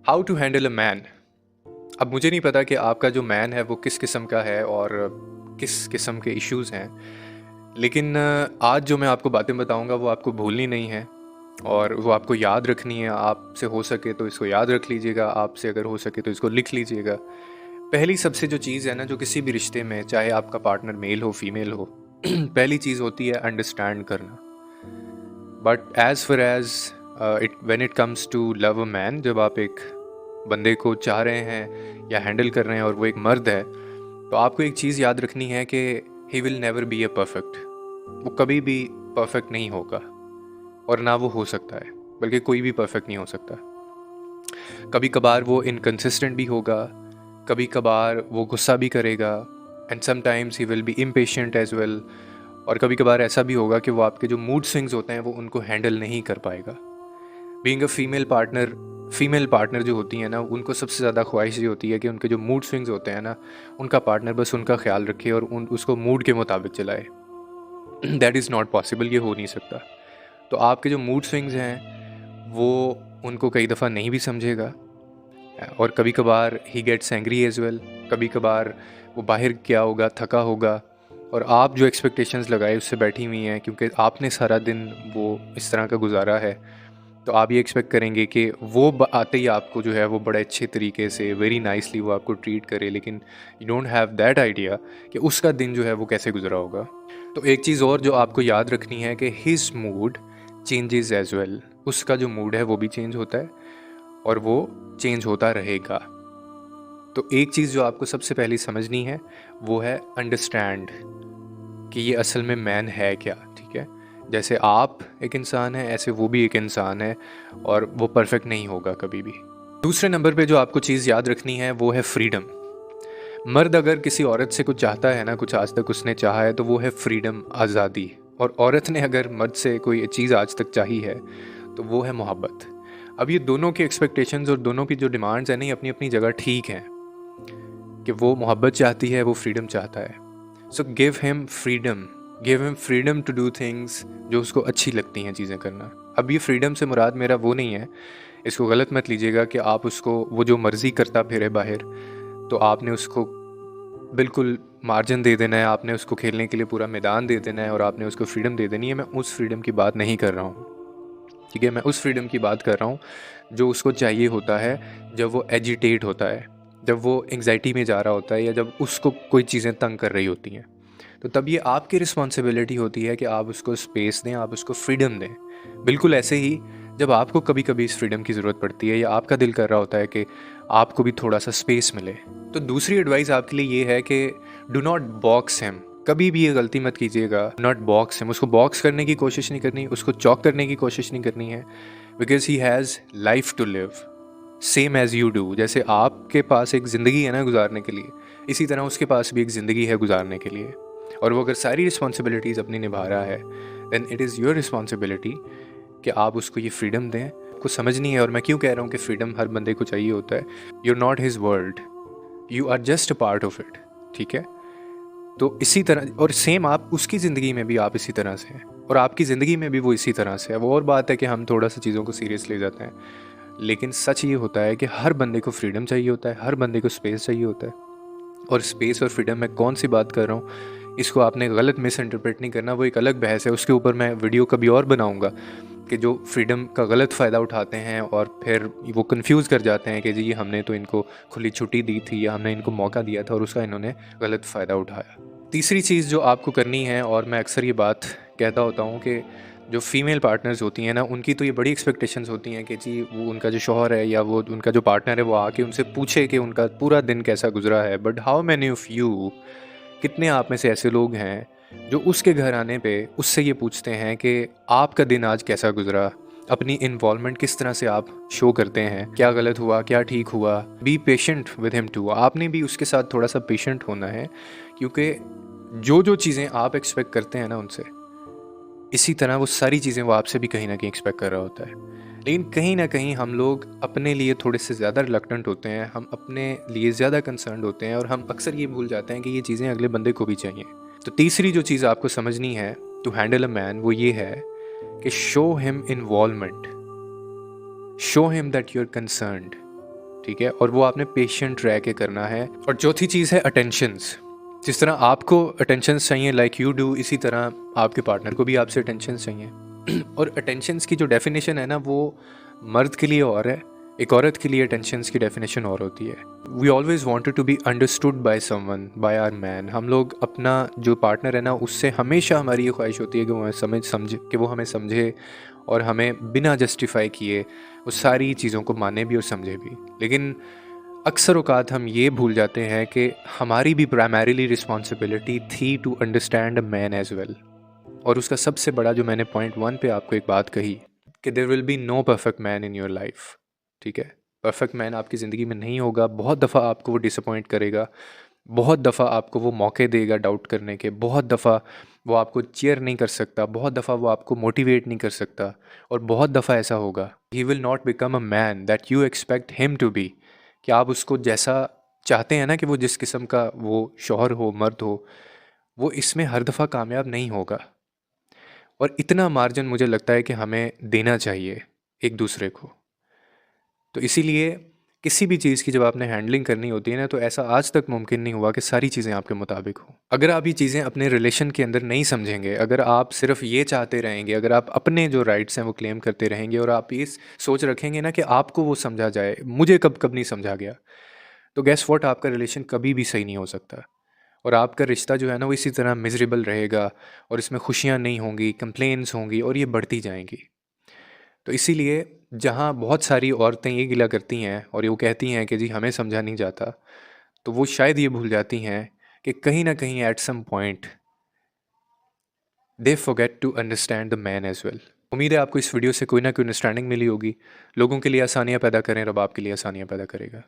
How to handle a man. अब मुझे नहीं पता कि आपका जो मैन है वो किस किस्म का है और किस किस्म के इश्यूज़ हैं, लेकिन आज जो मैं आपको बातें बताऊंगा वो आपको भूलनी नहीं है और वो आपको याद रखनी है। आपसे हो सके तो इसको याद रख लीजिएगा, आपसे अगर हो सके तो इसको लिख लीजिएगा। पहली सबसे जो चीज़ है ना, जो किसी भी रिश्ते में, चाहे आपका पार्टनर मेल हो फीमेल हो पहली चीज़ होती है अंडरस्टैंड करना। But as far as it when it comes to love a man, जब आप एक बंदे को चाह रहे हैं या हैंडल कर रहे हैं और वो एक मर्द है, तो आपको एक चीज़ याद रखनी है कि he will never be a perfect. वो कभी भी परफेक्ट नहीं होगा और ना वो हो सकता है, बल्कि कोई भी परफेक्ट नहीं हो सकता। कभी कभार वो इनकंसिस्टेंट भी होगा, कभी कभार वो गुस्सा भी करेगा, and sometimes he will be impatient as well. और कभी कभार ऐसा भी होगा कि वो आपके जो मूड स्विंग्स होते हैं वो उनको हैंडल नहीं कर पाएगा। बीइंग अ फीमेल पार्टनर जो होती है ना, उनको सबसे ज़्यादा ख्वाहिश ये होती है कि उनके जो मूड स्विंग्स होते हैं ना, उनका पार्टनर बस उनका ख्याल रखे और उसको मूड के मुताबिक चलाए। दैट इज़ नॉट पॉसिबल, ये हो नहीं सकता। तो आपके जो मूड स्विंग्स हैं वो उनको कई दफ़ा नहीं भी समझेगा, और कभी कभार he gets angry as well. कभी कभार वो बाहर क्या होगा, थका होगा, और आप जो एक्सपेक्टेशंस लगाए उससे बैठी हुई हैं, क्योंकि आपने सारा दिन वो इस तरह का गुजारा है, तो आप ये एक्सपेक्ट करेंगे कि वो आते ही आपको जो है वो बड़े अच्छे तरीके से वेरी नाइसली वो आपको ट्रीट करे, लेकिन you don't have that idea कि उसका दिन जो है वो कैसे गुजरा होगा। तो एक चीज़ और जो आपको याद रखनी है कि his mood changes as well. उसका जो मूड है वो भी चेंज होता है और वो चेंज होता रहेगा। तो एक चीज़ जो आपको सबसे पहले समझनी है वो है अंडरस्टैंड कि ये असल में मैन है क्या। ठीक है, जैसे आप एक इंसान है ऐसे वो भी एक इंसान है, और वो परफेक्ट नहीं होगा कभी भी। दूसरे नंबर पे जो आपको चीज़ याद रखनी है वो है फ्रीडम। मर्द अगर किसी औरत से कुछ चाहता है ना, कुछ आज तक उसने चाहा है, तो वो है फ्रीडम, आज़ादी। और औरत ने अगर मर्द से कोई चीज़ आज तक चाही है तो वो है मोहब्बत। अब ये दोनों की एक्सपेक्टेशंस और दोनों की जो डिमांड्स हैं ना, ये अपनी अपनी जगह ठीक हैं कि वो मोहब्बत चाहती है, वो फ्रीडम चाहता है। So give him freedom, give him freedom to do things जो उसको अच्छी लगती हैं चीज़ें करना। अब ये फ्रीडम से मुराद मेरा वो नहीं है, इसको गलत मत लीजिएगा कि आप उसको वो जो मर्ज़ी करता फिरे बाहर, तो आपने उसको बिल्कुल मार्जिन दे देना है, आपने उसको खेलने के लिए पूरा मैदान दे देना है और आपने उसको फ्रीडम दे देनी है। मैं उस फ्रीडम की बात नहीं कर रहा हूँ। ठीक है, मैं उस फ्रीडम की बात कर रहा हूँ जो उसको चाहिए होता है जब वो एजिटेट होता है, जब वो एंग्जाइटी में जा रहा होता है, या जब उसको कोई चीज़ें तंग कर रही होती हैं। तो तब ये आपकी रिस्पॉन्सिबिलिटी होती है कि आप उसको स्पेस दें, आप उसको फ्रीडम दें। बिल्कुल ऐसे ही जब आपको कभी कभी इस फ्रीडम की ज़रूरत पड़ती है या आपका दिल कर रहा होता है कि आपको भी थोड़ा सा स्पेस मिले, तो दूसरी एडवाइस आपके लिए ये है कि डू नॉट बॉक्स हिम। कभी भी ये गलती मत कीजिएगा, नॉट बॉक्स हिम। उसको बॉक्स करने की कोशिश नहीं करनी, उसको चॉक करने की कोशिश नहीं करनी है, because he has life to live same as you do. जैसे आपके पास एक ज़िंदगी है ना गुजारने के लिए, इसी तरह उसके पास भी एक ज़िंदगी है गुजारने के लिए। और वो अगर सारी रिस्पॉन्सिबिलिटीज़ अपनी निभा रहा है, then it is your responsibility कि आप उसको ये फ्रीडम दें। कुछ समझनी है, और मैं क्यों कह रहा हूँ कि फ्रीडम हर बंदे को चाहिए होता है। You are not his world, you are just a part of it. ठीक है, तो इसी तरह, और सेम आप उसकी ज़िंदगी में भी आप इसी तरह से हैं, और आपकी ज़िंदगी में भी वो इसी तरह से है। वो और बात है कि हम थोड़ा सा चीज़ों को सीरियस ले जाते हैं, लेकिन सच ये होता है कि हर बंदे को फ्रीडम चाहिए होता है, हर बंदे को स्पेस चाहिए होता है। और स्पेस और फ्रीडम में कौन सी बात कर रहा हूँ, इसको आपने गलत मिस इंटरप्रेट नहीं करना, वो एक अलग बहस है, उसके ऊपर मैं वीडियो कभी और बनाऊँगा कि जो फ्रीडम का गलत फ़ायदा उठाते हैं और फिर वो कंफ्यूज कर जाते हैं कि जी हमने तो इनको खुली छुट्टी दी थी या हमने इनको मौका दिया था और उसका इन्होंने गलत फ़ायदा उठाया। तीसरी चीज़ जो आपको करनी है, और मैं अक्सर ये बात कहता होता हूँ कि जो फीमेल पार्टनर्स होती हैं ना, उनकी तो ये बड़ी एक्सपेक्टेशंस होती हैं कि जी वो उनका जो शौहर है या वो उनका जो पार्टनर है वो आके उनसे पूछे कि उनका पूरा दिन कैसा गुजरा है। But how many of you, कितने आप में से ऐसे लोग हैं जो उसके घर आने पे उससे ये पूछते हैं कि आपका दिन आज कैसा गुजरा, अपनी इन्वॉल्वमेंट किस तरह से आप शो करते हैं, क्या गलत हुआ, क्या ठीक हुआ। Be patient with him too, आपने भी उसके साथ थोड़ा सा पेशेंट होना है, क्योंकि जो जो चीज़ें आप एक्सपेक्ट करते हैं ना उनसे, इसी तरह वो सारी चीज़ें वो आपसे भी कहीं ना कहीं एक्सपेक्ट कर रहा होता है। लेकिन कहीं ना कहीं हम लोग अपने लिए थोड़े से ज़्यादा रिलक्टेंट होते हैं, हम अपने लिए ज़्यादा कंसर्न होते हैं, और हम अक्सर ये भूल जाते हैं कि ये चीज़ें अगले बंदे को भी चाहिए। तो तीसरी जो चीज़ आपको समझनी है टू हैंडल अ मैन, वो ये है कि show him involvement, show him that you are concerned. ठीक है, और वो आपने पेशेंट रह के करना है। और चौथी चीज़ है अटेंशंस। जिस तरह आपको अटेंशंस चाहिए लाइक यू डू, इसी तरह आपके पार्टनर को भी आपसे अटेंशंस चाहिए। और अटेंशंस की जो डेफिनेशन है ना, वो मर्द के लिए और है, एक औरत के लिए अटेंशंस की डेफिनेशन और होती है। We always wanted to be understood by someone, by our man. हम लोग अपना जो पार्टनर है ना, उससे हमेशा हमारी ये ख्वाहिश होती है कि वो हमें समझे और हमें बिना जस्टिफाई किए वो सारी चीज़ों को माने भी और समझे भी। लेकिन अक्सर औक़ात हम ये भूल जाते हैं कि हमारी भी प्राइमरीली रिस्पॉन्सिबिलिटी थी to understand a man as well. और उसका सबसे बड़ा जो मैंने पॉइंट 1 पे आपको एक बात कही कि there will be no perfect man in your life, ठीक है। परफेक्ट मैन आपकी ज़िंदगी में नहीं होगा। बहुत दफ़ा आपको वो डिसअपॉइंट करेगा, बहुत दफ़ा आपको वो मौके देगा डाउट करने के, बहुत दफ़ा वो आपको चीयर नहीं कर सकता, बहुत दफ़ा वो आपको मोटिवेट नहीं कर सकता, और बहुत दफ़ा ऐसा होगा he will not become a man that you expect him to be. कि आप उसको जैसा चाहते हैं ना कि वो जिस किस्म का वो शौहर हो, मर्द हो, वो इसमें हर दफ़ा कामयाब नहीं होगा। और इतना मार्जिन मुझे लगता है कि हमें देना चाहिए एक दूसरे को। तो इसीलिए किसी भी चीज़ की जब आपने हैंडलिंग करनी होती है ना, तो ऐसा आज तक मुमकिन नहीं हुआ कि सारी चीज़ें आपके मुताबिक हों। अगर आप ये चीज़ें अपने रिलेशन के अंदर नहीं समझेंगे, अगर आप सिर्फ ये चाहते रहेंगे, अगर आप अपने जो राइट्स हैं वो क्लेम करते रहेंगे, और आप ये सोच रखेंगे ना कि आपको वो समझा जाए, मुझे कब कब नहीं समझा गया, तो गैस व्हाट, आपका रिलेशन कभी भी सही नहीं हो सकता। और आपका रिश्ता जो है ना, वो इसी तरह मिजरेबल रहेगा, और इसमें खुशियाँ नहीं होंगी, कंप्लेंट्स होंगी, और ये बढ़ती जाएंगी। तो इसीलिए जहाँ बहुत सारी औरतें ये गिला करती हैं और ये वो कहती हैं कि जी हमें समझा नहीं जाता, तो वो शायद ये भूल जाती हैं कि कहीं ना कहीं at some point they forget to understand the man as well. उम्मीद है आपको इस वीडियो से कोई ना कोई अंडरस्टैंडिंग मिली होगी। लोगों के लिए आसानियाँ पैदा करें, रब आपके लिए आसानियाँ पैदा करेगा।